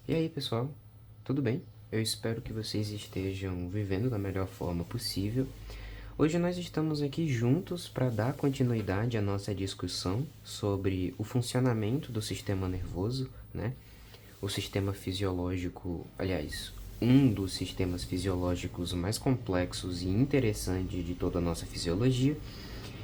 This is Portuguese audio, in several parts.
E aí, pessoal, tudo bem? Eu espero que vocês estejam vivendo da melhor forma possível. Hoje nós estamos aqui juntos para dar continuidade à nossa discussão sobre o funcionamento do sistema nervoso, né? O sistema fisiológico, aliás, um dos sistemas fisiológicos mais complexos e interessantes de toda a nossa fisiologia.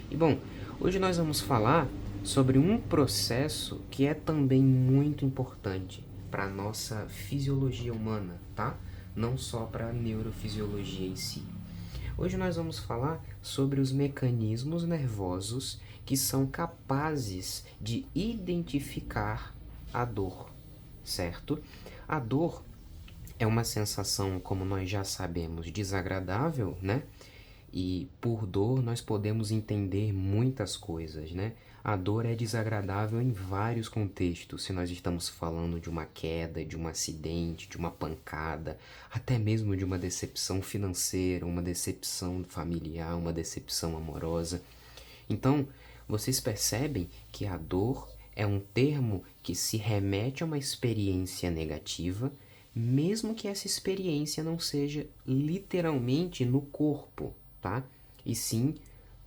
E bom, hoje nós vamos falar sobre um processo que é também muito importante para a nossa fisiologia humana, tá? Não só para a neurofisiologia em si. Hoje nós vamos falar sobre os mecanismos nervosos que são capazes de identificar a dor, certo? A dor é uma sensação, como nós já sabemos, desagradável, né? E por dor nós podemos entender muitas coisas, né? A dor é desagradável em vários contextos, se nós estamos falando de uma queda, de um acidente, de uma pancada, até mesmo de uma decepção financeira, uma decepção familiar, uma decepção amorosa. Então, vocês percebem que a dor é um termo que se remete a uma experiência negativa, mesmo que essa experiência não seja literalmente no corpo, tá? E sim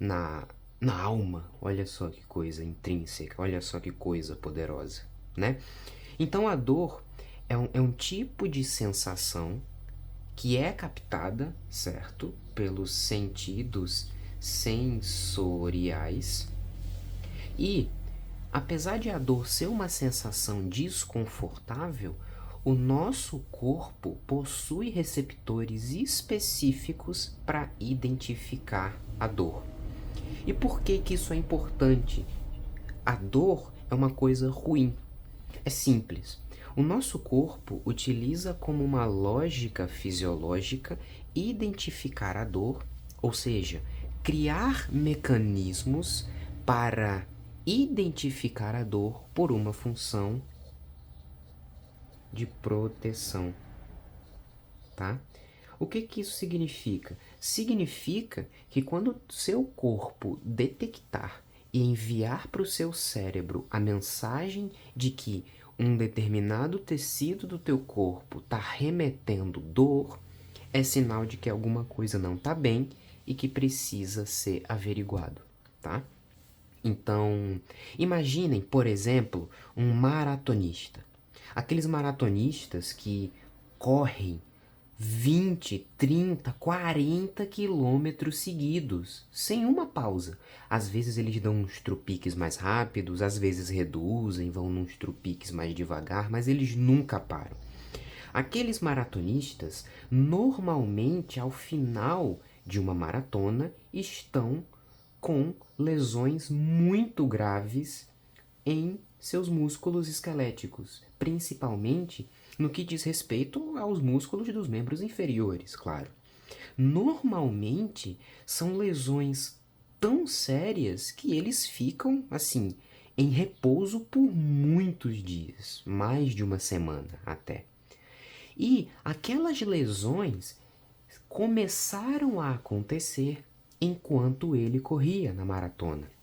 na, na alma. Olha só que coisa intrínseca, olha só que coisa poderosa, né? Então a dor é um tipo de sensação que é captada, certo? Pelos sentidos sensoriais e, apesar de a dor ser uma sensação desconfortável, o nosso corpo possui receptores específicos para identificar a dor. E por que que isso é importante? A dor é uma coisa ruim. É simples. O nosso corpo utiliza como uma lógica fisiológica identificar a dor, ou seja, criar mecanismos para identificar a dor por uma função de proteção, tá? O que que isso significa? Significa que quando seu corpo detectar e enviar para o seu cérebro a mensagem de que um determinado tecido do teu corpo está remetendo dor, é sinal de que alguma coisa não está bem e que precisa ser averiguado, tá? Então, imaginem, por exemplo, um maratonista. Aqueles maratonistas que correm 20, 30, 40 quilômetros seguidos, sem uma pausa. Às vezes eles dão uns trupiques mais rápidos, às vezes reduzem, vão nos trupiques mais devagar, mas eles nunca param. Aqueles maratonistas, normalmente ao final de uma maratona, estão com lesões muito graves em seus músculos esqueléticos, principalmente no que diz respeito aos músculos dos membros inferiores, claro. Normalmente são lesões tão sérias que eles ficam, assim, em repouso por muitos dias, mais de uma semana até. E aquelas lesões começaram a acontecer enquanto ele corria na maratona.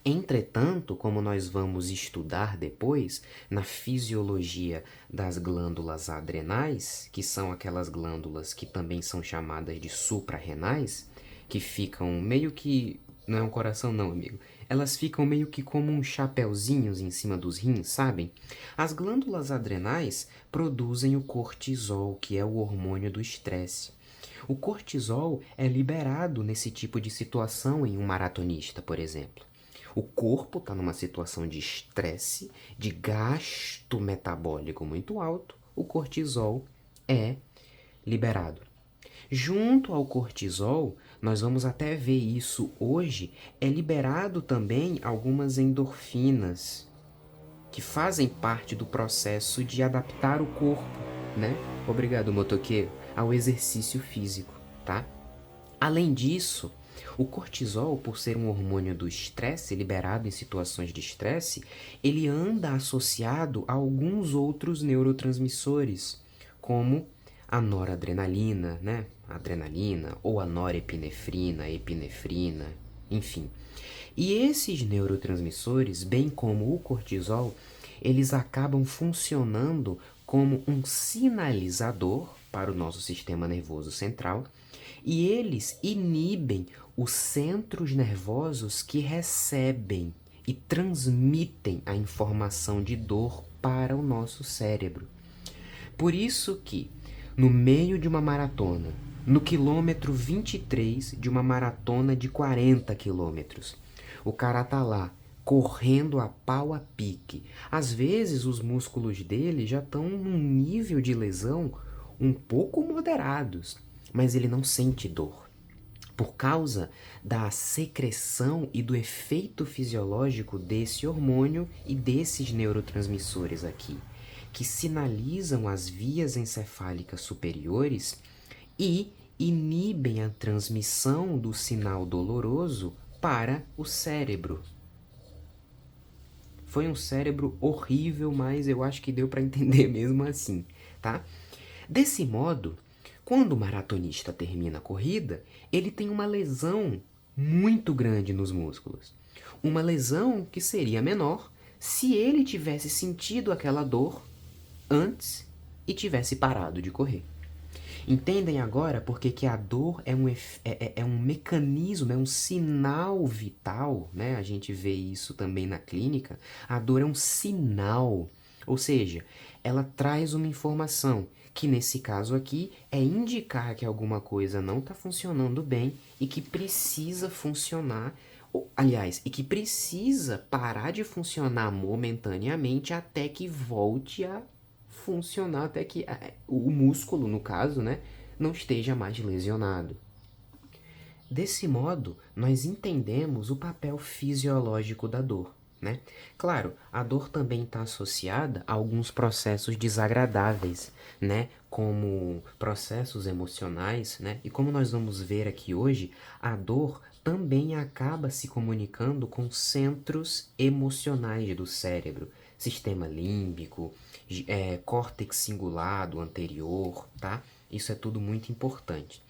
Entretanto, como nós vamos estudar depois, na fisiologia das glândulas adrenais, que são aquelas glândulas que também são chamadas de suprarrenais, que ficam meio que. Não é um coração, não, amigo. Elas ficam meio que como uns chapeuzinhos em cima dos rins, sabem? As glândulas adrenais produzem o cortisol, que é o hormônio do estresse. O cortisol é liberado nesse tipo de situação em um maratonista, por exemplo. O corpo está numa situação de estresse, de gasto metabólico muito alto, o cortisol é liberado. Junto ao cortisol, nós vamos até ver isso hoje, é liberado também algumas endorfinas que fazem parte do processo de adaptar o corpo, né? Obrigado, motoqueiro, ao exercício físico, tá? Além disso, o cortisol, por ser um hormônio do estresse, liberado em situações de estresse, ele anda associado a alguns outros neurotransmissores, como a noradrenalina, né? A adrenalina, ou a norepinefrina, a epinefrina, enfim. E esses neurotransmissores, bem como o cortisol, eles acabam funcionando como um sinalizador para o nosso sistema nervoso central e eles inibem os centros nervosos que recebem e transmitem a informação de dor para o nosso cérebro. Por isso que, no meio de uma maratona, no quilômetro 23 de uma maratona de 40 quilômetros, o cara tá lá, correndo a pau a pique. Às vezes os músculos dele já estão num nível de lesão um pouco moderados, mas ele não sente dor. Por causa da secreção e do efeito fisiológico desse hormônio e desses neurotransmissores aqui, que sinalizam as vias encefálicas superiores e inibem a transmissão do sinal doloroso para o cérebro. Foi um cérebro horrível, mas eu acho que deu para entender mesmo assim, tá? Desse modo, quando o maratonista termina a corrida, ele tem uma lesão muito grande nos músculos. Uma lesão que seria menor se ele tivesse sentido aquela dor antes e tivesse parado de correr. Entendem agora porque que a dor é um mecanismo, é um sinal vital, né? A gente vê isso também na clínica. A dor é um sinal, ou seja, ela traz uma informação que nesse caso aqui é indicar que alguma coisa não está funcionando bem e que precisa funcionar, aliás, e que precisa parar de funcionar momentaneamente até que volte a funcionar, até que o músculo, no caso, né, não esteja mais lesionado. Desse modo, nós entendemos o papel fisiológico da dor, né? Claro, a dor também está associada a alguns processos desagradáveis, né? Como processos emocionais, né? E como nós vamos ver aqui hoje, a dor também acaba se comunicando com centros emocionais do cérebro, sistema límbico, córtex cingulado anterior, tá? Isso é tudo muito importante.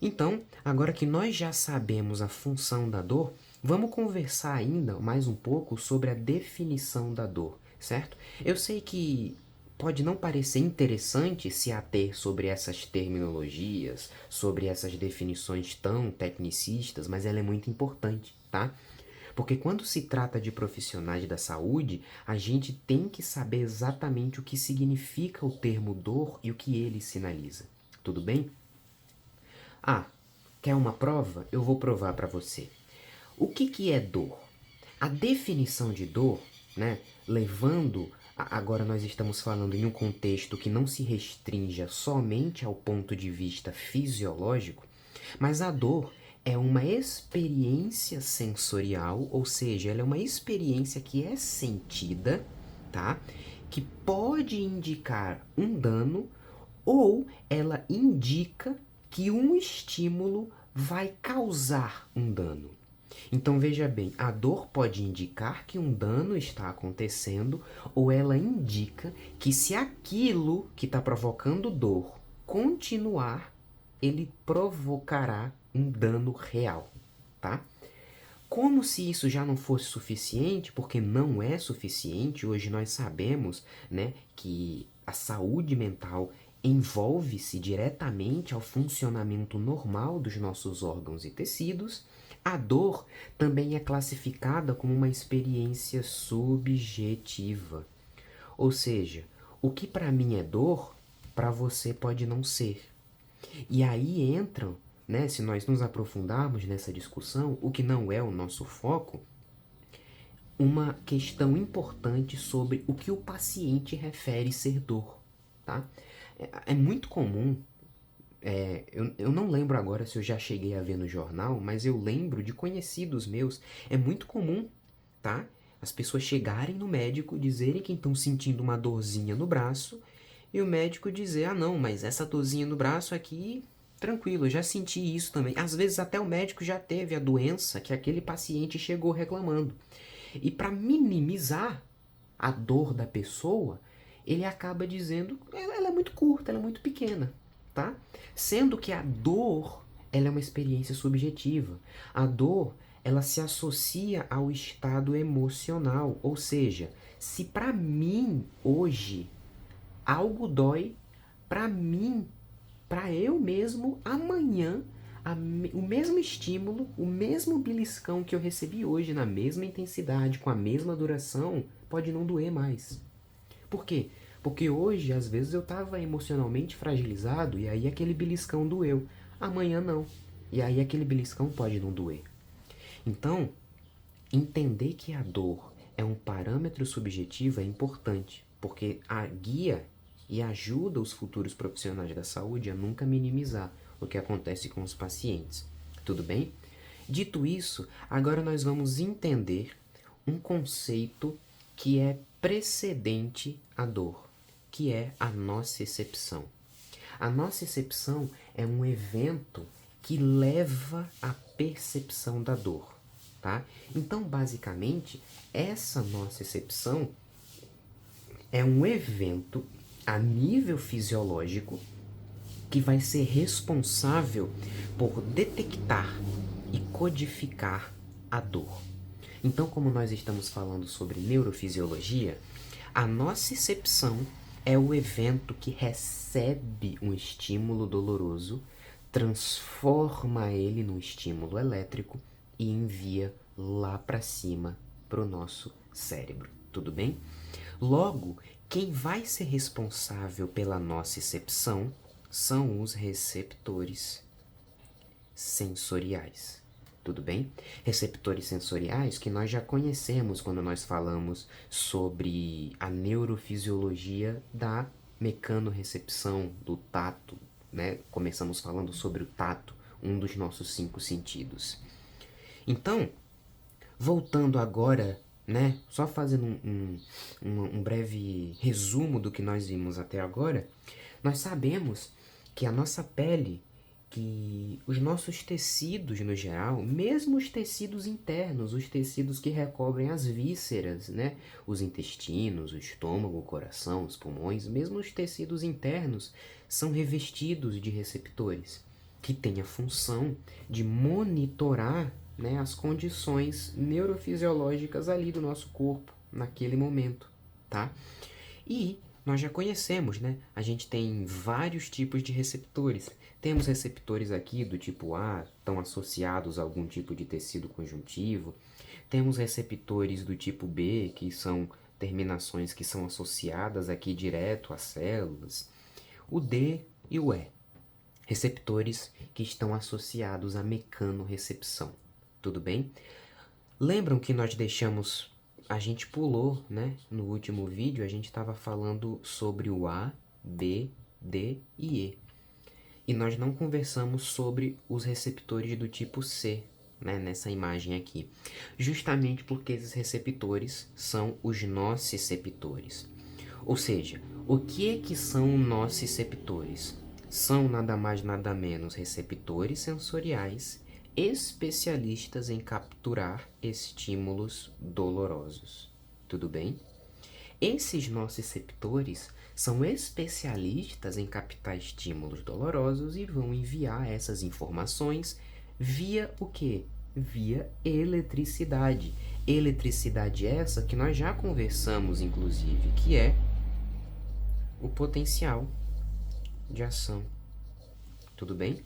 Então, agora que nós já sabemos a função da dor, vamos conversar ainda mais um pouco sobre a definição da dor, certo? Eu sei que pode não parecer interessante se ater sobre essas terminologias, sobre essas definições tão tecnicistas, mas ela é muito importante, tá? Porque quando se trata de profissionais da saúde, a gente tem que saber exatamente o que significa o termo dor e o que ele sinaliza. Tudo bem? Ah, quer uma prova? Eu vou provar para você. O que é dor? A definição de dor, né, levando... Agora nós estamos falando em um contexto que não se restrinja somente ao ponto de vista fisiológico, mas a dor é uma experiência sensorial, ou seja, ela é uma experiência que é sentida, tá? Que pode indicar um dano ou ela indica que um estímulo vai causar um dano. Então veja bem, a dor pode indicar que um dano está acontecendo ou ela indica que se aquilo que está provocando dor continuar, ele provocará um dano real, tá? Como se isso já não fosse suficiente, porque não é suficiente, hoje nós sabemos, né, que a saúde mental envolve-se diretamente ao funcionamento normal dos nossos órgãos e tecidos, a dor também é classificada como uma experiência subjetiva. Ou seja, o que para mim é dor, para você pode não ser. E aí entram, né, se nós nos aprofundarmos nessa discussão, o que não é o nosso foco, uma questão importante sobre o que o paciente refere ser dor, tá? É muito comum, eu não lembro agora se eu já cheguei a ver no jornal, mas eu lembro de conhecidos meus, é muito comum, tá? As pessoas chegarem no médico, dizerem que estão sentindo uma dorzinha no braço, e o médico dizer, ah não, mas essa dorzinha no braço aqui, tranquilo, eu já senti isso também. Às vezes até o médico já teve a doença que aquele paciente chegou reclamando. E para minimizar a dor da pessoa, ele acaba dizendo, ela é muito curta, ela é muito pequena, tá? Sendo que a dor, ela é uma experiência subjetiva. A dor, ela se associa ao estado emocional, ou seja, Se para mim hoje algo dói, para mim, para eu mesmo, amanhã o mesmo estímulo, o mesmo beliscão que eu recebi hoje, na mesma intensidade, com a mesma duração, pode não doer mais. Por quê? Porque hoje, às vezes, eu estava emocionalmente fragilizado e aí aquele beliscão doeu. Amanhã não. E aí aquele beliscão pode não doer. Então, entender que a dor é um parâmetro subjetivo é importante, porque a guia e ajuda os futuros profissionais da saúde a nunca minimizar o que acontece com os pacientes. Tudo bem? Dito isso, agora nós vamos entender um conceito que é precedente à dor, que é a nocicepção. A nocicepção é um evento que leva à percepção da dor, tá? Então, basicamente, essa nocicepção é um evento a nível fisiológico que vai ser responsável por detectar e codificar a dor. Então, como nós estamos falando sobre neurofisiologia, a nocicepção é o evento que recebe um estímulo doloroso, transforma ele num estímulo elétrico e envia lá para cima para o nosso cérebro. Tudo bem? Logo, quem vai ser responsável pela nocicepção são os receptores sensoriais. Tudo bem? Receptores sensoriais que nós já conhecemos quando nós falamos sobre a neurofisiologia da mecanorrecepção, do tato, né? Começamos falando sobre o tato, um dos nossos 5 sentidos. Então, voltando agora, né? Só fazendo um breve resumo do que nós vimos até agora, nós sabemos que a nossa pele, que os nossos tecidos no geral, mesmo os tecidos internos, os tecidos que recobrem as vísceras, né? Os intestinos, o estômago, o coração, os pulmões, mesmo os tecidos internos são revestidos de receptores que têm a função de monitorar, né, as condições neurofisiológicas ali do nosso corpo naquele momento, tá? E nós já conhecemos, né? A gente tem vários tipos de receptores. Temos receptores aqui do tipo A, estão associados a algum tipo de tecido conjuntivo. Temos receptores do tipo B, que são terminações que são associadas aqui direto às células. O D e o E, receptores que estão associados à mecanorrecepção. Tudo bem? Lembram que nós deixamos, a gente pulou, né? No último vídeo a gente estava falando sobre o A, B, D e E. E nós não conversamos sobre os receptores do tipo C, né? Nessa imagem aqui. Justamente porque esses receptores são os nociceptores. Ou seja, o que é que são nociceptores? São nada mais nada menos receptores sensoriais especialistas em capturar estímulos dolorosos. Tudo bem? Esses nociceptores são especialistas em captar estímulos dolorosos e vão enviar essas informações via o quê? Via eletricidade. Eletricidade essa que nós já conversamos, inclusive, que é o potencial de ação. Tudo bem?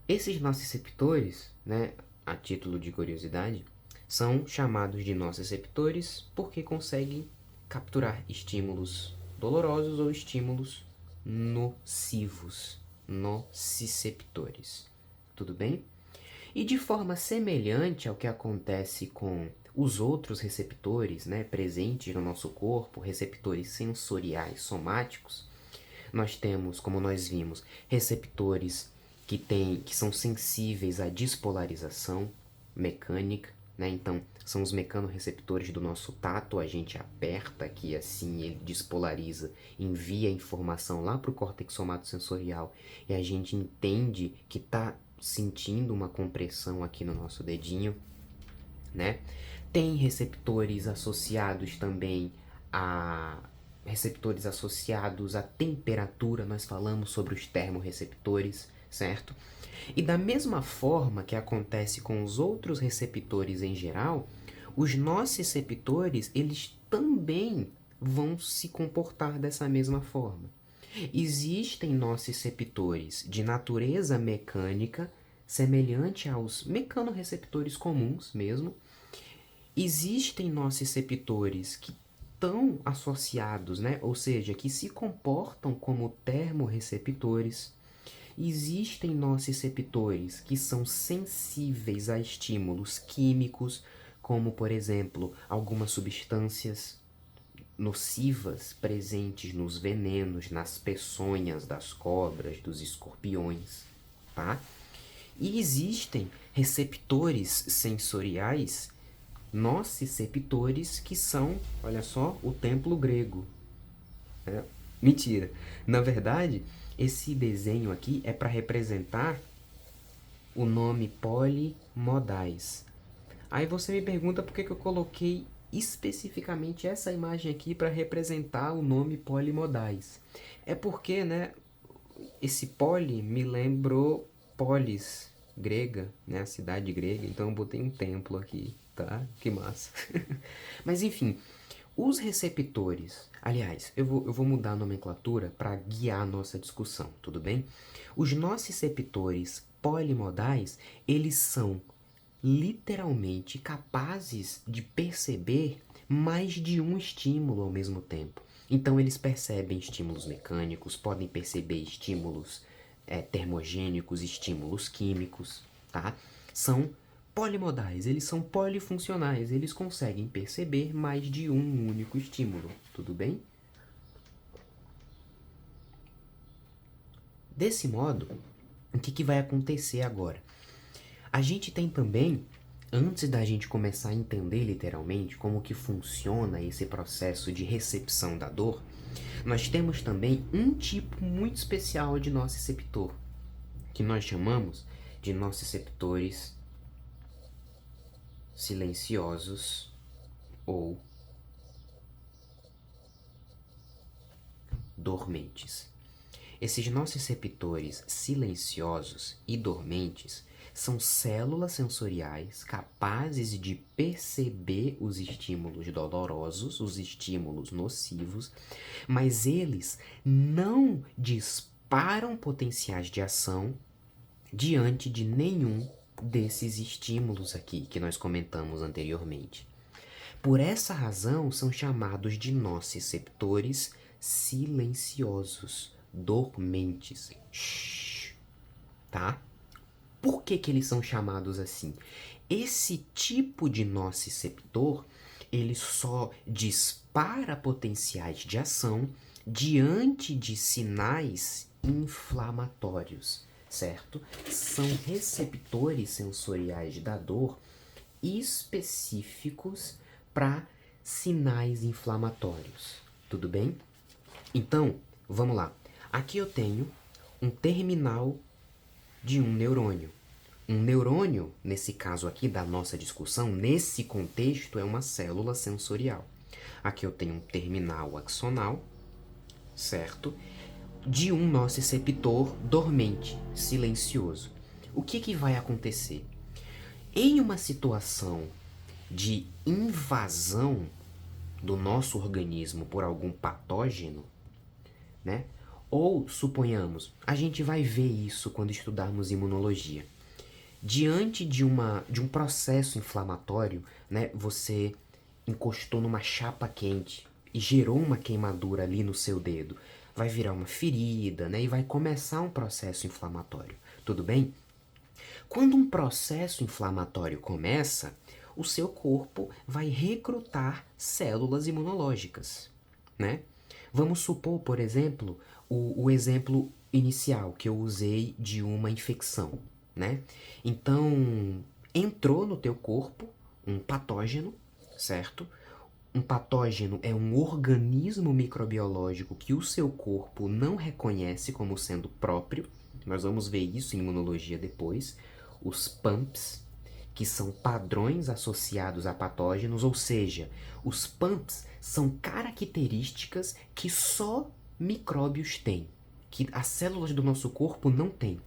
Esses nociceptores, né, a título de curiosidade, são chamados de nociceptores porque conseguem capturar estímulos dolorosos ou estímulos nocivos, nociceptores. Tudo bem? E de forma semelhante ao que acontece com os outros receptores, né, presentes no nosso corpo, receptores sensoriais somáticos, nós temos, como nós vimos, receptores que são sensíveis à despolarização mecânica, né? Então, são os mecanorreceptores do nosso tato, a gente aperta aqui assim, ele despolariza, envia a informação lá para o córtex somatosensorial e a gente entende que está sentindo uma compressão aqui no nosso dedinho, né? Tem receptores associados também a receptores associados à temperatura, nós falamos sobre os termorreceptores, certo? E da mesma forma que acontece com os outros receptores em geral, Os nociceptores, eles também vão se comportar dessa mesma forma. Existem nociceptores de natureza mecânica, semelhante aos mecanorreceptores comuns mesmo. Existem nociceptores que estão associados, né? Ou seja, que se comportam como termorreceptores. Existem nociceptores que são sensíveis a estímulos químicos, como, por exemplo, algumas substâncias nocivas presentes nos venenos, nas peçonhas das cobras, dos escorpiões, tá? E existem receptores sensoriais, nociceptores, que são, olha só, o templo grego. Mentira. Na verdade, esse desenho aqui é para representar o nome polimodais. Aí você me pergunta por que eu coloquei especificamente essa imagem aqui para representar o nome polimodais. É porque, né, esse poli me lembrou polis, grega, né, a cidade grega, então eu botei um templo aqui, tá? Que massa. Mas enfim, os receptores, aliás, eu vou mudar a nomenclatura para guiar a nossa discussão, tudo bem? Os nociceptores polimodais, eles são literalmente capazes de perceber mais de um estímulo ao mesmo tempo. Então eles percebem estímulos mecânicos, podem perceber estímulos termogênicos, estímulos químicos, tá? São polimodais, eles são polifuncionais, eles conseguem perceber mais de um único estímulo, tudo bem? Desse modo, o que vai acontecer agora? A gente tem também, antes da gente começar a entender literalmente como que funciona esse processo de recepção da dor, nós temos também um tipo muito especial de nociceptor, que nós chamamos de nociceptores silenciosos ou dormentes. Esses nociceptores silenciosos e dormentes são células sensoriais capazes de perceber os estímulos dolorosos, os estímulos nocivos, mas eles não disparam potenciais de ação diante de nenhum desses estímulos aqui que nós comentamos anteriormente. Por essa razão, são chamados de nociceptores silenciosos, dormentes. Shhh, tá? Por que eles são chamados assim? Esse tipo de nociceptor, ele só dispara potenciais de ação diante de sinais inflamatórios, certo? São receptores sensoriais da dor específicos para sinais inflamatórios, tudo bem? Então, vamos lá. Aqui eu tenho um terminal de um neurônio. Um neurônio, nesse caso aqui da nossa discussão, nesse contexto, é uma célula sensorial. Aqui eu tenho um terminal axonal, certo? De um nociceptor dormente, silencioso. O que vai acontecer? Em uma situação de invasão do nosso organismo por algum patógeno, né? Ou, suponhamos, a gente vai ver isso quando estudarmos imunologia. Diante de um processo inflamatório, né, você encostou numa chapa quente e gerou uma queimadura ali no seu dedo. Vai virar uma ferida, né, e vai começar um processo inflamatório. Tudo bem? Quando um processo inflamatório começa, o seu corpo vai recrutar células imunológicas, né? Vamos supor, por exemplo, o exemplo inicial que eu usei de uma infecção, né? Então, entrou no teu corpo um patógeno, certo? Um patógeno é um organismo microbiológico que o seu corpo não reconhece como sendo próprio. Nós vamos ver isso em imunologia depois. Os PAMPs, que são padrões associados a patógenos, ou seja, os PAMPs são características que só micróbios têm, que as células do nosso corpo não têm.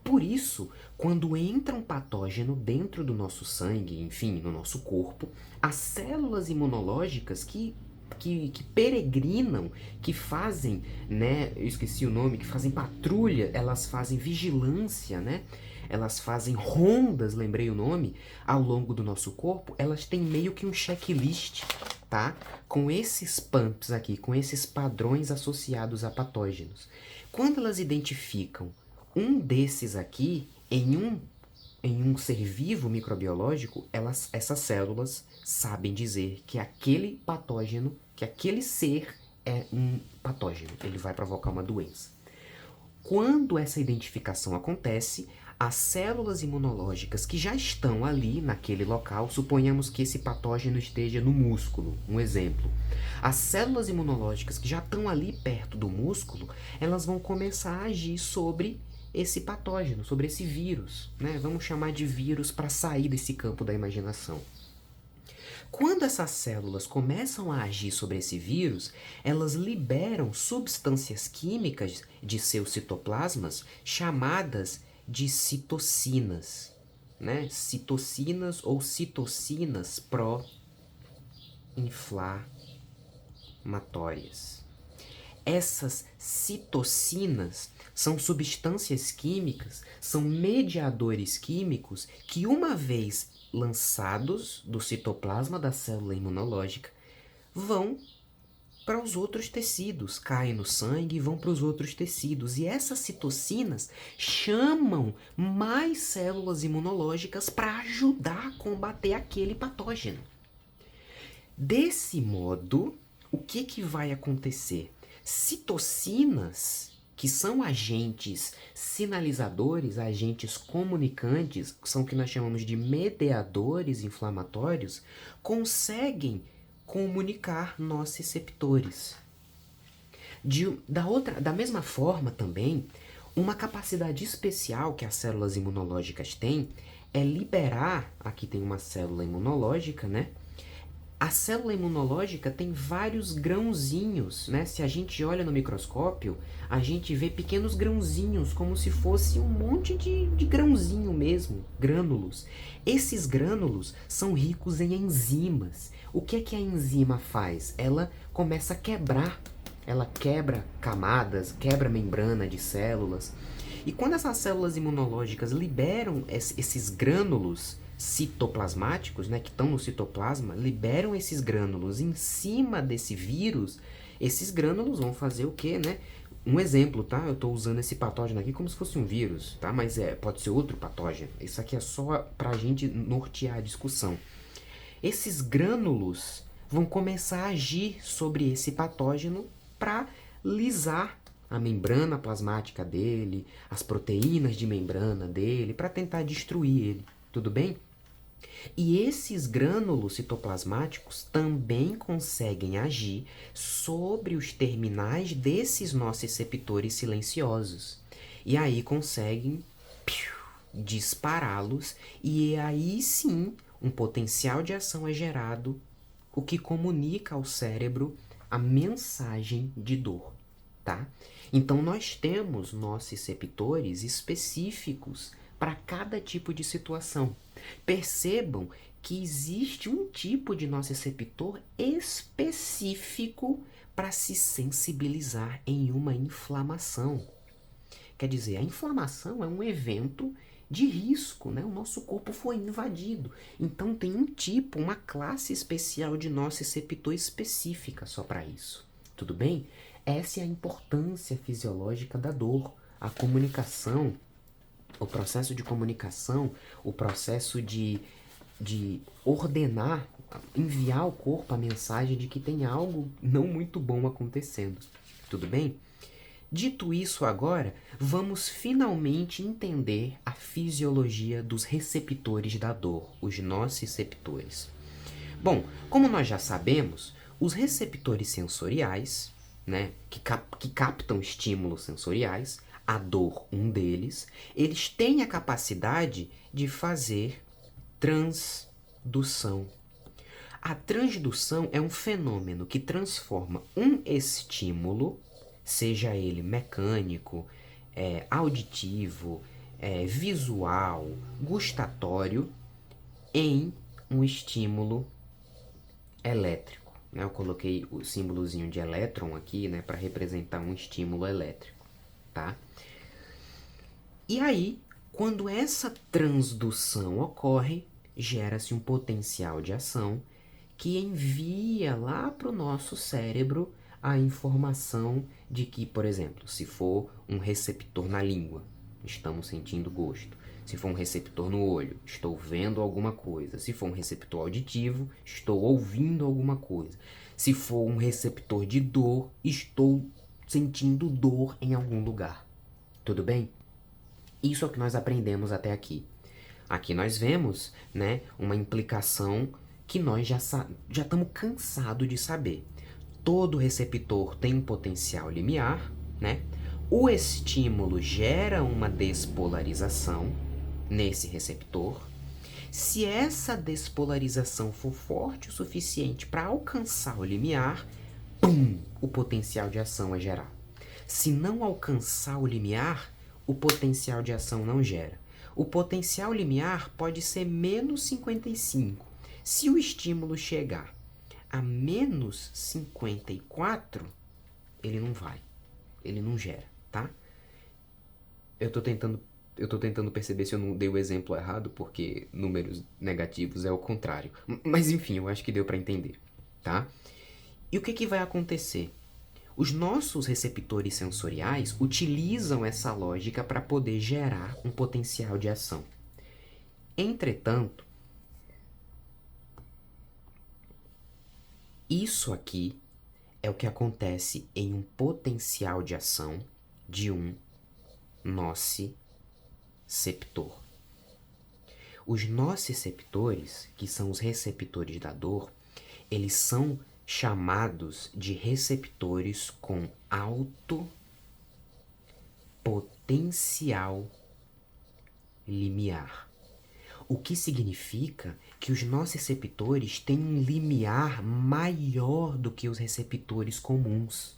Por isso, quando entra um patógeno dentro do nosso sangue, enfim, no nosso corpo, as células imunológicas que peregrinam, que fazem, né, eu esqueci o nome, que fazem patrulha, elas fazem vigilância, né, elas fazem rondas, lembrei o nome, ao longo do nosso corpo, elas têm meio que um checklist, tá, com esses pumps aqui, com esses padrões associados a patógenos. Quando elas identificam um desses aqui em um ser vivo microbiológico, essas células sabem dizer que aquele patógeno, que aquele ser é um patógeno, ele vai provocar uma doença. Quando essa identificação acontece, as células imunológicas que já estão ali naquele local, suponhamos que esse patógeno esteja no músculo, um exemplo. As células imunológicas que já estão ali perto do músculo, elas vão começar a agir sobre esse patógeno, sobre esse vírus, né? Vamos chamar de vírus para sair desse campo da imaginação. Quando essas células começam a agir sobre esse vírus, elas liberam substâncias químicas de seus citoplasmas chamadas de citocinas, né? Citocinas ou citocinas pró-inflamatórias. Essas citocinas são substâncias químicas, são mediadores químicos que, uma vez lançados do citoplasma da célula imunológica, vão para os outros tecidos, caem no sangue e vão para os outros tecidos. E essas citocinas chamam mais células imunológicas para ajudar a combater aquele patógeno. Desse modo, o que vai acontecer? Citocinas, que são agentes sinalizadores, agentes comunicantes, que são o que nós chamamos de mediadores inflamatórios, conseguem comunicar nossos receptores. Da mesma forma também, uma capacidade especial que as células imunológicas têm é liberar, aqui tem uma célula imunológica, né? A célula imunológica tem vários grãozinhos, né? Se a gente olha no microscópio, a gente vê pequenos grãozinhos, como se fosse um monte de grãozinho mesmo, grânulos. Esses grânulos são ricos em enzimas. O que a enzima faz? Ela começa a quebrar. Ela quebra camadas, quebra membrana de células. E quando essas células imunológicas liberam esses grânulos citoplasmáticos, né, que estão no citoplasma, liberam esses grânulos em cima desse vírus, esses grânulos vão fazer o quê, né? Um exemplo, tá? Eu estou usando esse patógeno aqui como se fosse um vírus, tá? Mas pode ser outro patógeno. Isso aqui é só para a gente nortear a discussão. Esses grânulos vão começar a agir sobre esse patógeno para lisar a membrana plasmática dele, as proteínas de membrana dele, para tentar destruir ele. Tudo bem? E esses grânulos citoplasmáticos também conseguem agir sobre os terminais desses nossos receptores silenciosos. E aí conseguem dispará-los, e aí sim um potencial de ação é gerado, o que comunica ao cérebro a mensagem de dor, tá? Então nós temos nossos receptores específicos para cada tipo de situação. Percebam que existe um tipo de nosso receptor específico para se sensibilizar em uma inflamação. Quer dizer, a inflamação é um evento de risco, né? O nosso corpo foi invadido. Então tem um tipo, uma classe especial de nosso receptor específica só para isso. Tudo bem? Essa é a importância fisiológica da dor. A comunicação, o processo de comunicação, o processo de ordenar, enviar ao corpo a mensagem de que tem algo não muito bom acontecendo. Tudo bem? Dito isso agora, vamos finalmente entender a fisiologia dos receptores da dor, os nossos receptores. Bom, como nós já sabemos, os receptores sensoriais, né, que captam estímulos sensoriais, a dor, um deles, eles têm a capacidade de fazer transdução. A transdução é um fenômeno que transforma um estímulo, seja ele mecânico, auditivo, visual, gustatório em um estímulo elétrico, né? Eu coloquei o símbolozinho de elétron aqui, né, para representar um estímulo elétrico, tá? E aí, quando essa transdução ocorre, gera-se um potencial de ação que envia lá para o nosso cérebro a informação de que, por exemplo, se for um receptor na língua, estamos sentindo gosto. Se for um receptor no olho, estou vendo alguma coisa. Se for um receptor auditivo, estou ouvindo alguma coisa. Se for um receptor de dor, estou sentindo dor em algum lugar. Tudo bem? Isso é o que nós aprendemos até aqui. Aqui nós vemos, né, uma implicação que nós já estamos cansados de saber. Todo receptor tem um potencial limiar, né? O estímulo gera uma despolarização nesse receptor. Se essa despolarização for forte o suficiente para alcançar o limiar, pum, o potencial de ação é gerado. Se não alcançar o limiar, o potencial de ação não gera. O potencial limiar pode ser menos 55. Se o estímulo chegar a menos 54, ele não vai. Ele não gera, tá? Eu tô tentando perceber se eu não dei o exemplo errado, porque números negativos é o contrário. Mas enfim, eu acho que deu para entender, tá? E o que vai acontecer? Os nossos receptores sensoriais utilizam essa lógica para poder gerar um potencial de ação. Entretanto, isso aqui é o que acontece em um potencial de ação de um nociceptor. Os nociceptores, que são os receptores da dor, eles são chamados de receptores com alto potencial limiar. O que significa que os nociceptores têm um limiar maior do que os receptores comuns.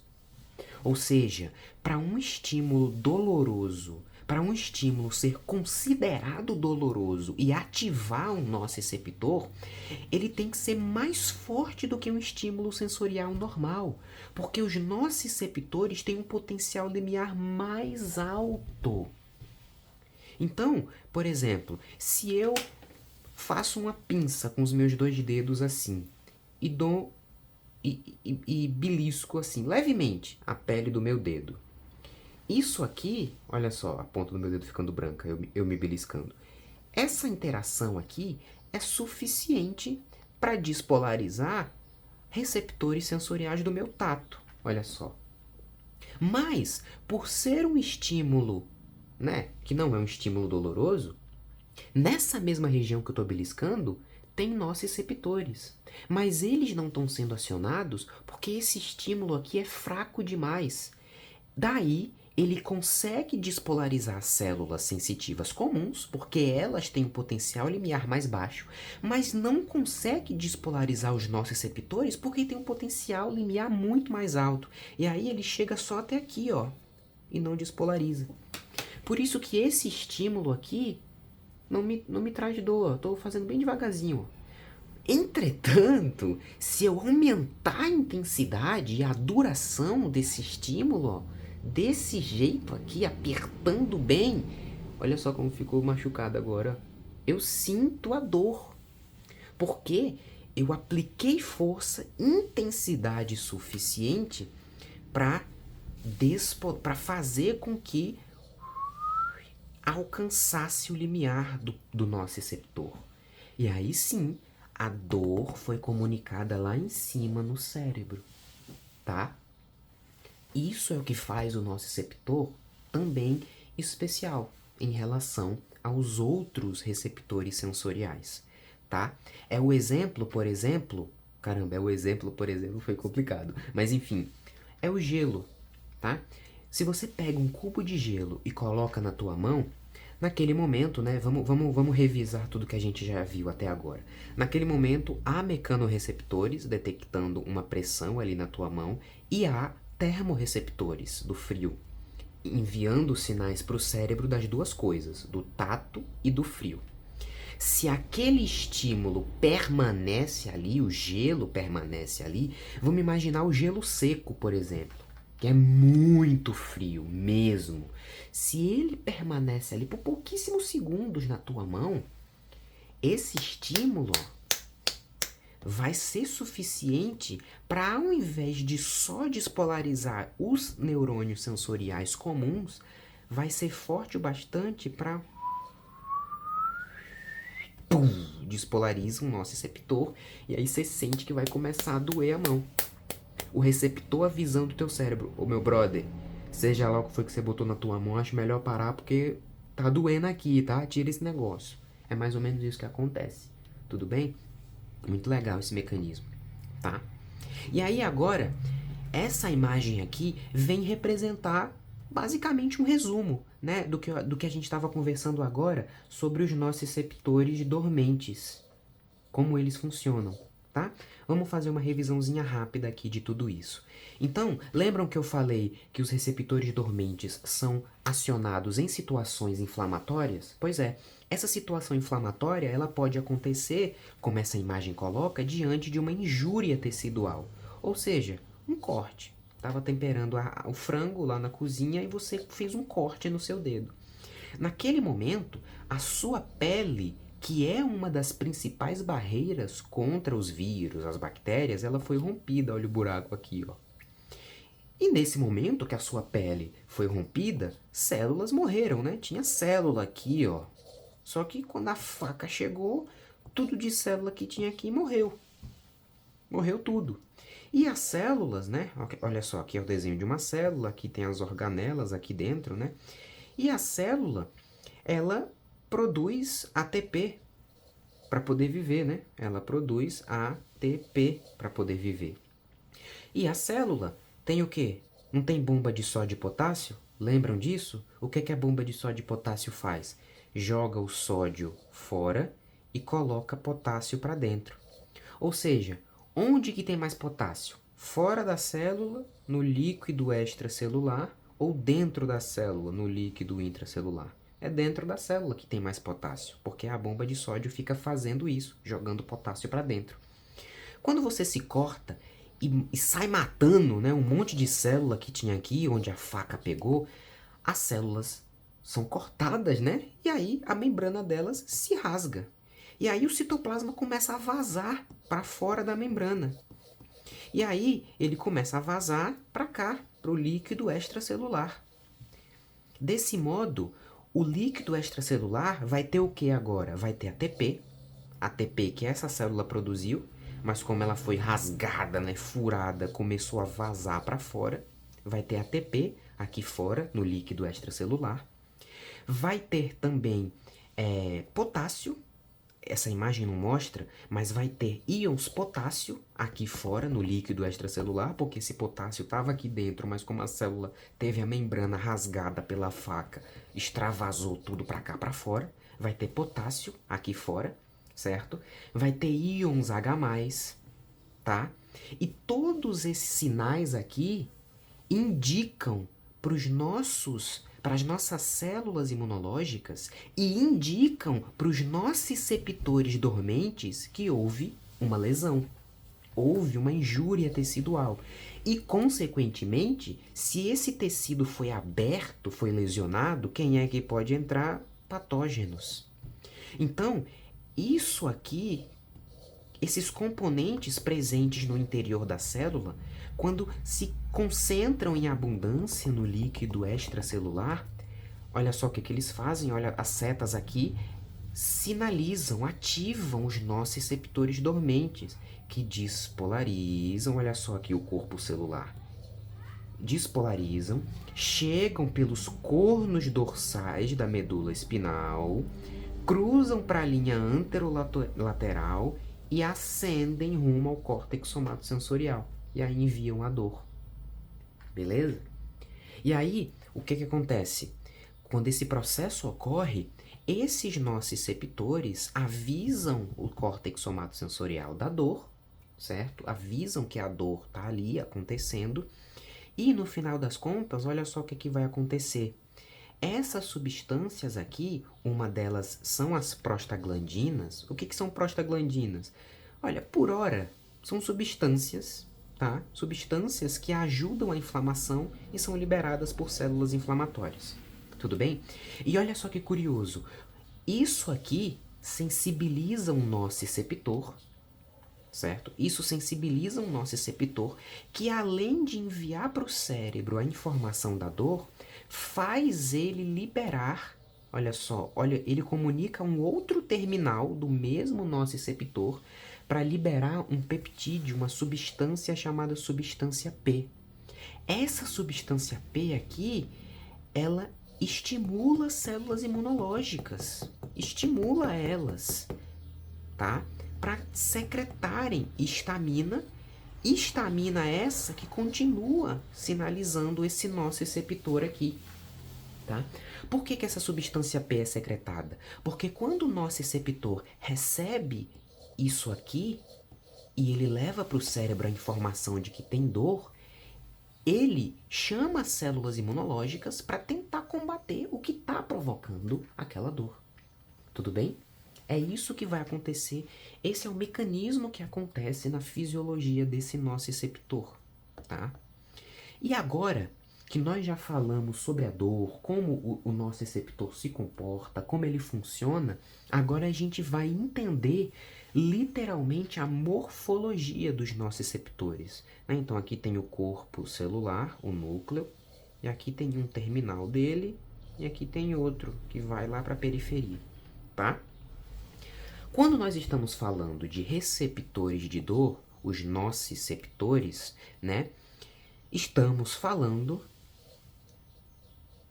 Ou seja, para um estímulo doloroso, para um estímulo ser considerado doloroso e ativar um nociceptor, ele tem que ser mais forte do que um estímulo sensorial normal, porque os nociceptores têm um potencial limiar mais alto. Então, por exemplo, se eu faço uma pinça com os meus 2 dedos assim e dou e belisco assim levemente a pele do meu dedo, isso aqui, olha só, a ponta do meu dedo ficando branca, eu me beliscando. Essa interação aqui é suficiente para despolarizar receptores sensoriais do meu tato, olha só. Mas, por ser um estímulo, né, que não é um estímulo doloroso, nessa mesma região que eu estou beliscando, tem nociceptores. Mas eles não estão sendo acionados porque esse estímulo aqui é fraco demais. Daí, ele consegue despolarizar as células sensitivas comuns, porque elas têm um potencial limiar mais baixo, mas não consegue despolarizar os nociceptores porque tem um potencial limiar muito mais alto. E aí ele chega só até aqui, ó, e não despolariza. Por isso que esse estímulo aqui não me traz dor, estou fazendo bem devagarzinho. Entretanto, se eu aumentar a intensidade e a duração desse estímulo, ó, desse jeito aqui, apertando bem, olha só como ficou machucado agora. Eu sinto a dor, porque eu apliquei força, intensidade suficiente para fazer com que alcançasse o limiar do nociceptor. E aí sim, a dor foi comunicada lá em cima no cérebro, tá? Isso é o que faz o nociceptor também especial em relação aos outros receptores sensoriais, tá? É o exemplo, por exemplo, foi complicado, mas enfim, é o gelo, tá? Se você pega um cubo de gelo e coloca na tua mão, naquele momento, né, vamos revisar tudo que a gente já viu até agora. Naquele momento, há mecanorreceptores detectando uma pressão ali na tua mão e há termorreceptores do frio. enviando sinais para o cérebro das duas coisas, do tato e do frio. Se aquele estímulo permanece ali, o gelo permanece ali, vamos imaginar o gelo seco, por exemplo, que é muito frio mesmo. Se ele permanece ali por pouquíssimos segundos na tua mão, esse estímulo vai ser suficiente para, ao invés de só despolarizar os neurônios sensoriais comuns, vai ser forte o bastante para despolariza o nosso receptor e aí você sente que vai começar a doer a mão. O receptor avisando o teu cérebro: ô meu brother, seja lá o que foi que você botou na tua mão, acho melhor parar porque tá doendo aqui, tá? Tira esse negócio. É mais ou menos isso que acontece. Tudo bem? Muito legal esse mecanismo, tá? E aí agora, essa imagem aqui vem representar basicamente um resumo, né, do que a gente estava conversando agora sobre os nossos receptores dormentes, como eles funcionam, tá? Vamos fazer uma revisãozinha rápida aqui de tudo isso. Então, lembram que eu falei que os receptores dormentes são acionados em situações inflamatórias? Pois é, essa situação inflamatória ela pode acontecer, como essa imagem coloca, diante de uma injúria tecidual, ou seja, um corte. Estava temperando o frango lá na cozinha e você fez um corte no seu dedo. Naquele momento, a sua pele, que é uma das principais barreiras contra os vírus, as bactérias, ela foi rompida. Olha o buraco aqui, ó. E nesse momento que a sua pele foi rompida, células morreram, né? Tinha célula aqui, ó. Só que quando a faca chegou, tudo de célula que tinha aqui morreu. Morreu tudo. E as células, né? Olha só, aqui é o desenho de uma célula, aqui tem as organelas aqui dentro, né? E a célula, ela produz ATP para poder viver, né? Ela produz ATP para poder viver. E a célula tem o quê? Não tem bomba de sódio e potássio? Lembram disso? O que a bomba de sódio e potássio faz? Joga o sódio fora e coloca potássio para dentro. Ou seja, onde que tem mais potássio? Fora da célula, no líquido extracelular, ou dentro da célula, no líquido intracelular? É dentro da célula que tem mais potássio, porque a bomba de sódio fica fazendo isso, jogando potássio para dentro. Quando você se corta e sai matando, né, um monte de célula que tinha aqui, onde a faca pegou, as células são cortadas, né? E aí a membrana delas se rasga. E aí o citoplasma começa a vazar para fora da membrana. E aí ele começa a vazar para cá, para o líquido extracelular. Desse modo, o líquido extracelular vai ter o que agora? Vai ter ATP, ATP que essa célula produziu, mas como ela foi rasgada, né, furada, começou a vazar para fora, vai ter ATP aqui fora, no líquido extracelular. Vai ter também potássio, essa imagem não mostra, mas vai ter íons potássio aqui fora, no líquido extracelular, porque esse potássio estava aqui dentro, mas como a célula teve a membrana rasgada pela faca, extravasou tudo para cá, para fora. Vai ter potássio aqui fora, certo? Vai ter íons H+, tá? E todos esses sinais aqui indicam para as nossas células imunológicas e indicam para os nossos receptores dormentes que houve uma lesão, houve uma injúria tecidual. E, consequentemente, se esse tecido foi aberto, foi lesionado, quem é que pode entrar? Patógenos. Então, isso aqui, esses componentes presentes no interior da célula, quando se concentram em abundância no líquido extracelular, olha só o que eles fazem, olha as setas aqui, sinalizam, ativam os nossos receptores dormentes, que despolarizam, olha só aqui o corpo celular, despolarizam, chegam pelos cornos dorsais da medula espinal, cruzam para a linha anterolateral e ascendem rumo ao córtex somatosensorial. E aí enviam a dor. Beleza? E aí, o que acontece? Quando esse processo ocorre, esses nossos receptores avisam o córtex somatosensorial da dor, certo? Avisam que a dor está ali acontecendo E no final das contas, olha só o que vai acontecer. Essas substâncias aqui, uma delas são as prostaglandinas. O que são prostaglandinas? Olha, por hora, são substâncias, tá? Substâncias que ajudam a inflamação e são liberadas por células inflamatórias. Tudo bem? E olha só que curioso. Isso aqui sensibiliza o nociceptor, certo? Isso sensibiliza o nociceptor, que além de enviar para o cérebro a informação da dor, faz ele liberar, olha só, olha, ele comunica um outro terminal do mesmo nociceptor para liberar um peptídeo, uma substância chamada substância P. Essa substância P aqui, ela estimula células imunológicas, estimula elas, tá? Para secretarem histamina, histamina essa que continua sinalizando esse nociceptor aqui, tá? Por que essa substância P é secretada? Porque quando o nociceptor recebe isso aqui e ele leva para o cérebro a informação de que tem dor, ele chama as células imunológicas para tentar combater o que está provocando aquela dor. Tudo bem? É isso que vai acontecer. Esse é o mecanismo que acontece na fisiologia desse nociceptor, tá? E agora que nós já falamos sobre a dor, como o nociceptor se comporta, como ele funciona, agora a gente vai entender literalmente a morfologia dos nociceptores, né? Então aqui tem o corpo celular, o núcleo, e aqui tem um terminal dele, e aqui tem outro que vai lá para a periferia, tá? Quando nós estamos falando de receptores de dor, os nociceptores, né? Estamos falando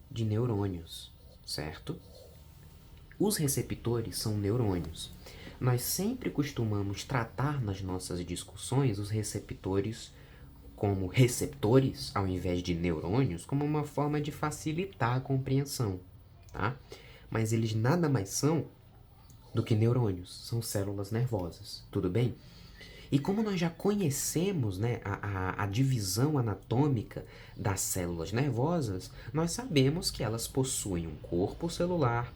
de neurônios, certo? Os receptores são neurônios. Nós sempre costumamos tratar nas nossas discussões os receptores como receptores, ao invés de neurônios, como uma forma de facilitar a compreensão, tá? Mas eles nada mais são do que neurônios, são células nervosas, tudo bem? E como nós já conhecemos, né, a divisão anatômica das células nervosas, nós sabemos que elas possuem um corpo celular,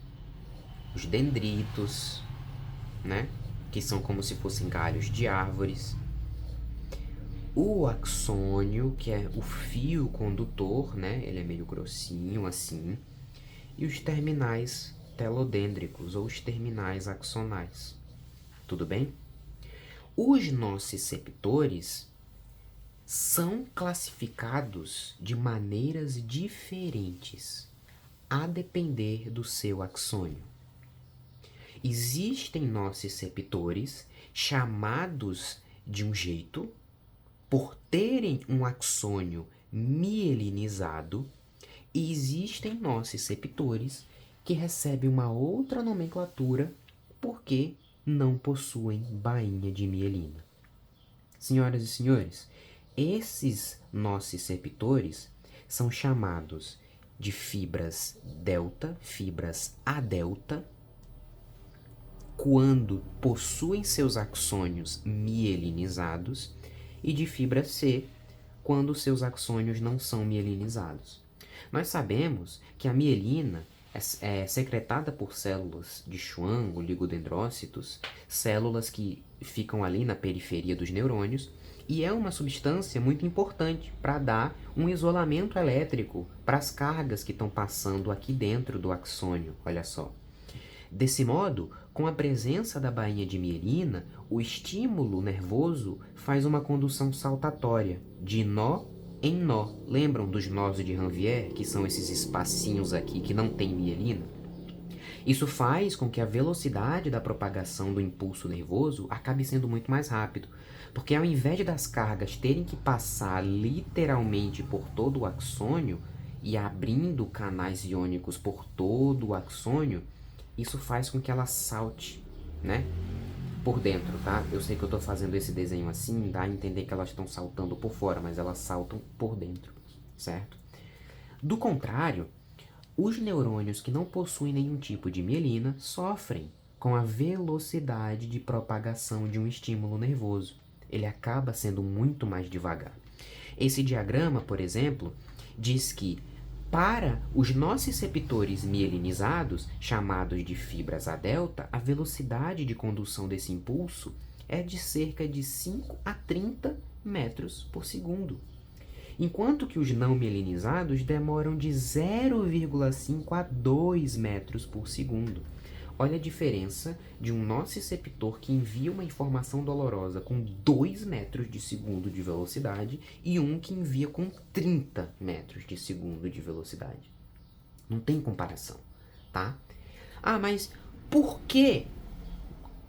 os dendritos, né, que são como se fossem galhos de árvores, o axônio, que é o fio condutor, né, ele é meio grossinho assim, e os terminais telodêndricos ou os terminais axonais. Tudo bem? Os nociceptores são classificados de maneiras diferentes, a depender do seu axônio. Existem nociceptores chamados de um jeito por terem um axônio mielinizado, e existem nociceptores que recebem uma outra nomenclatura porque não possuem bainha de mielina. Senhoras e senhores, esses nociceptores são chamados de fibras delta, fibras A delta, quando possuem seus axônios mielinizados, e de fibra C, quando seus axônios não são mielinizados. Nós sabemos que a mielina é secretada por células de Schwann, oligodendrócitos, células que ficam ali na periferia dos neurônios, e é uma substância muito importante para dar um isolamento elétrico para as cargas que estão passando aqui dentro do axônio, olha só. Desse modo, com a presença da bainha de mielina, o estímulo nervoso faz uma condução saltatória, de nó em nó. Lembram dos nós de Ranvier, que são esses espacinhos aqui que não tem mielina? Isso faz com que a velocidade da propagação do impulso nervoso acabe sendo muito mais rápido, porque ao invés das cargas terem que passar literalmente por todo o axônio e abrindo canais iônicos por todo o axônio, isso faz com que ela salte, né, por dentro, tá? Eu sei que eu tô fazendo esse desenho assim, dá a entender que elas estão saltando por fora, mas elas saltam por dentro, certo? Do contrário, os neurônios que não possuem nenhum tipo de mielina sofrem com a velocidade de propagação de um estímulo nervoso. Ele acaba sendo muito mais devagar. Esse diagrama, por exemplo, diz que para os nociceptores mielinizados, chamados de fibras A delta, a velocidade de condução desse impulso é de cerca de 5 a 30 metros por segundo, enquanto que os não mielinizados demoram de 0,5 a 2 metros por segundo. Olha a diferença de um nociceptor que envia uma informação dolorosa com 2 metros de segundo de velocidade e um que envia com 30 metros de segundo de velocidade. Não tem comparação, tá? Ah, mas por quê?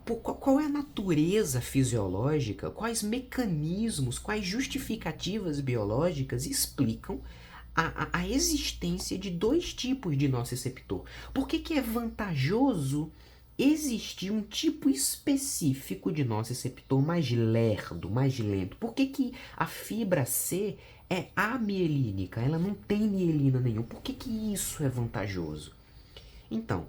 Qual é a natureza fisiológica, quais mecanismos, quais justificativas biológicas explicam a existência de dois tipos de nociceptor? Por que é vantajoso existir um tipo específico de nociceptor mais lerdo, mais lento? Por que a fibra C é amielínica? Ela não tem mielina nenhuma. Por que isso é vantajoso? Então,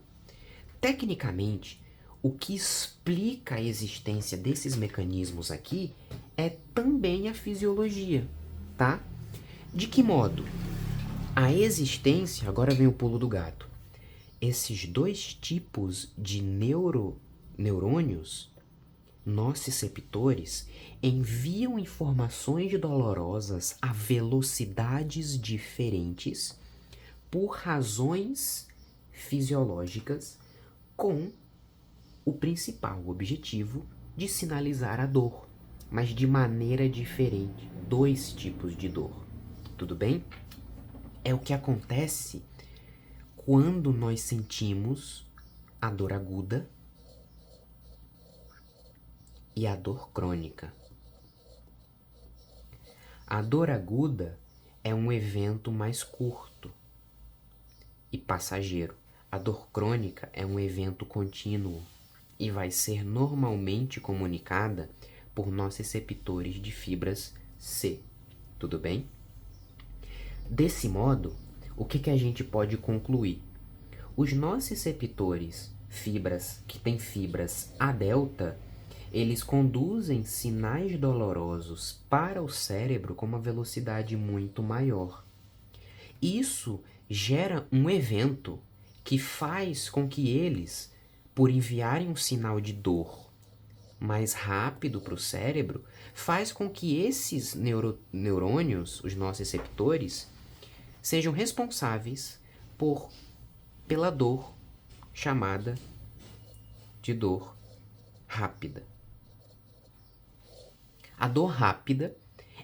tecnicamente, o que explica a existência desses mecanismos aqui é também a fisiologia, tá? De que modo? A existência, agora vem o pulo do gato, esses dois tipos de neurônios, nociceptores, enviam informações dolorosas a velocidades diferentes por razões fisiológicas, com o principal objetivo de sinalizar a dor, mas de maneira diferente, dois tipos de dor. Tudo bem? É o que acontece quando nós sentimos a dor aguda e a dor crônica. A dor aguda é um evento mais curto e passageiro. A dor crônica é um evento contínuo e vai ser normalmente comunicada por nociceptores de fibras C. Tudo bem? Desse modo, o que a gente pode concluir? Os nociceptores que têm fibras A delta, eles conduzem sinais dolorosos para o cérebro com uma velocidade muito maior. Isso gera um evento que faz com que eles, por enviarem um sinal de dor mais rápido para o cérebro, faz com que esses neurônios, os nociceptores, sejam responsáveis pela dor chamada de dor rápida. A dor rápida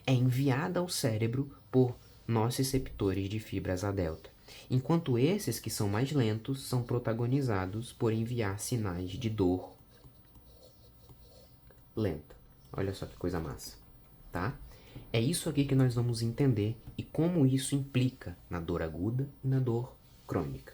é enviada ao cérebro por nociceptores de fibras A delta, enquanto esses que são mais lentos são protagonizados por enviar sinais de dor lenta. Olha só que coisa massa, tá? É isso aqui que nós vamos entender e como isso implica na dor aguda e na dor crônica.